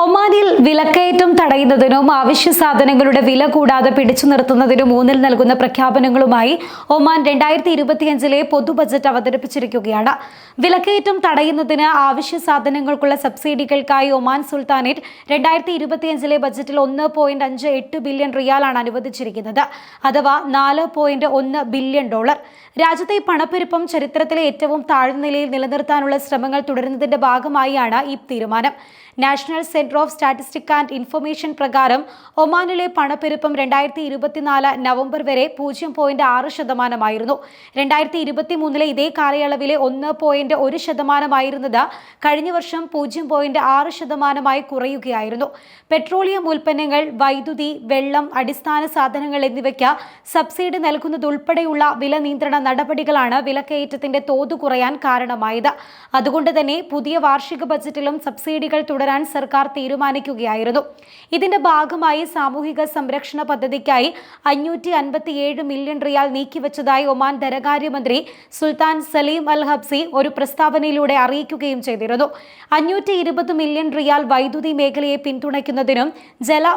ഒമാനിൽ വിലക്കയറ്റം തടയുന്നതിനും അവശ്യ സാധനങ്ങളുടെ വില കൂടാതെ പിടിച്ചു നിർത്തുന്നതിനും ഊന്നൽ നൽകുന്ന പ്രഖ്യാപനങ്ങളുമായി ഒമാൻ 2025 പൊതു ബജറ്റ് അവതരിപ്പിച്ചിരിക്കുകയാണ്. വിലക്കയറ്റം തടയുന്നതിന് അവശ്യ സാധനങ്ങൾക്കുള്ള സബ്സിഡികൾക്കായി ഒമാൻ സുൽത്താനേറ്റ് 2025 ബജറ്റിൽ 1.58 ബില്യൺ റിയാലാണ് അനുവദിച്ചിരിക്കുന്നത്. അഥവാ $4.1 ബില്യൺ. രാജ്യത്തെ പണപ്പെരുപ്പം ചരിത്രത്തിലെ ഏറ്റവും താഴ്ന്ന നിലയിൽ നിലനിർത്താനുള്ള ശ്രമങ്ങൾ തുടരുന്നതിന്റെ ഭാഗമായാണ് ഈ തീരുമാനം. National centre of statistics and information പ്രകാരം ഒമാനിലെ പണപ്പെരുപ്പം 2024 നവംബർ വരെ 0.6%. 2023 ഇതേ കാലയളവിലെ 1.1% കഴിഞ്ഞ വർഷം 0.6% കുറയുകയായിരുന്നു. പെട്രോളിയം ഉൽപ്പന്നങ്ങൾ, വൈദ്യുതി, വെള്ളം, അടിസ്ഥാന സാധനങ്ങൾ എന്നിവയ്ക്ക് സബ്സിഡി നൽകുന്നതുൾപ്പെടെയുള്ള വില നിയന്ത്രണ നടപടികളാണ് വിലക്കയറ്റത്തിന്റെ തോത് കുറയാൻ കാരണമായത്. അതുകൊണ്ട് തന്നെ പുതിയ വാർഷിക ബജറ്റിലും സബ്സിഡികൾ തുടരാൻ സർക്കാർ തീരുമാനിക്കുകയായിരുന്നു. ഇതിന്റെ ഭാഗമായി സാമൂഹിക സംരക്ഷണ പദ്ധതിക്കായി 557 മില്യൺ റിയാൽ നീക്കിവച്ചതായി ഒമാൻ ധനകാര്യമന്ത്രി സുൽത്താൻ സലീം അൽ ഹബ്സി ഒരു പ്രസ്താവനയിലൂടെ അറിയിക്കുകയും ചെയ്തിരുന്നു. 520 മില്യൺ റിയാൽ വൈദ്യുതി മേഖലയെ പിന്തുണയ്ക്കുന്നതിനും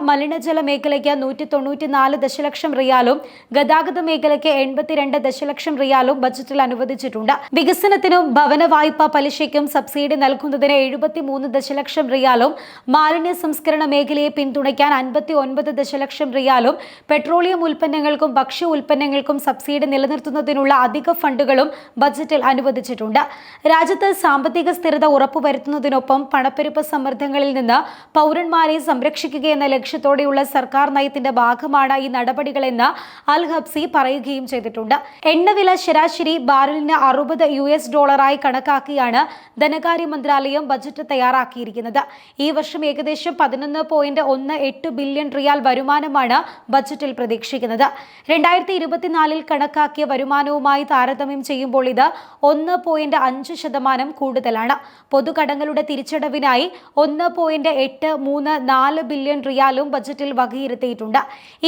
മലിനജല മേഖലയ്ക്ക് 194 ദശലക്ഷം റിയാലും ഗതാഗത മേഖലയ്ക്ക് 82 ദശലക്ഷം റിയാലും ബജറ്റിൽ അനുവദിച്ചിട്ടുണ്ട്. വികസനത്തിനും ഭവന വായ്പാ പലിശയ്ക്കും സബ്സിഡി നൽകുന്നതിന് 73 ദശലക്ഷം റിയാലും, മാലിന്യ സംസ്കരണ മേഖലയെ പിന്തുണയ്ക്കാൻ 59 ദശലക്ഷം റിയാലും, പെട്രോളിയം ഉൽപ്പന്നങ്ങൾക്കും ഭക്ഷ്യ ഉൽപ്പന്നങ്ങൾക്കും സബ്സിഡി നിലനിർത്തുന്നതിനുള്ള അധിക ഫണ്ടുകളും ബജറ്റിൽ അനുവദിച്ചിട്ടുണ്ട്. രാജ്യത്ത് സാമ്പത്തിക സ്ഥിരത ഉറപ്പുവരുത്തുന്നതിനൊപ്പം പണപ്പെരുപ്പ സമ്മർദ്ദങ്ങളിൽ നിന്ന് പൗരന്മാരെ സംരക്ഷിക്കുകയെന്ന ലക്ഷ്യത്തോടെയുള്ള സർക്കാർ നയത്തിന്റെ ഭാഗമാണ് ഈ നടപടികളെന്ന് അൽ ഹബ്സി പറയുകയും ചെയ്തിട്ടുണ്ട്. എണ്ണവില ശരാശരി ബാരലിന് $60 കണക്കാക്കിയാണ് ധനകാര്യ മന്ത്രാലയം ബജറ്റ് തയ്യാറാക്കിയിരിക്കുന്നത്. ഈ വർഷം ഏകദേശം 11.18 ബില്യൺ റിയാൽ വരുമാനമാണ് ബജറ്റിൽ പ്രതീക്ഷിക്കുന്നത്. 2024 കണക്കാക്കിയ വരുമാനവുമായി താരതമ്യം ചെയ്യുമ്പോൾ ഇത് 1.5% കൂടുതലാണ്. പൊതുകടങ്ങളുടെ തിരിച്ചടവിനായി 1.834 ബില്യൺ റിയാലും ബജറ്റിൽ വകയിരുത്തിയിട്ടുണ്ട്.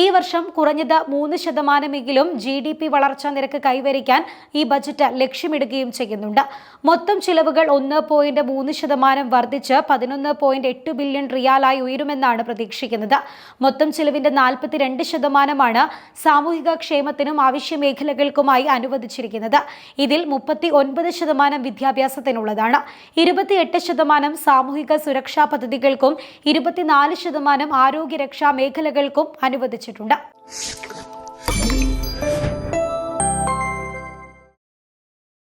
ഈ വർഷം കുറഞ്ഞത് 3% GDP വളർച്ചാ നിരക്ക് കൈവരിക്കാൻ ഈ ബജറ്റ് ലക്ഷ്യമിടുകയും ചെയ്യുന്നുണ്ട്. മൊത്തം ചിലവുകൾ 1.3% വർദ്ധിച്ച് 11.8 ബില്യൺ റിയാലായി ഉയരുമെന്നാണ് പ്രതീക്ഷിക്കുന്നത്. മൊത്തം ചിലവിന്റെ 42% സാമൂഹിക ക്ഷേമത്തിനും ആവശ്യ മേഖലകൾക്കുമായി അനുവദിച്ചിരിക്കുന്നത്. ഇതിൽ 39% വിദ്യാഭ്യാസത്തിനുള്ളതാണ്, 28% സാമൂഹിക സുരക്ഷാ പദ്ധതികൾക്കും 24% ആരോഗ്യരക്ഷാ മേഖലകൾക്കും അനുവദിച്ചിട്ടുണ്ട്.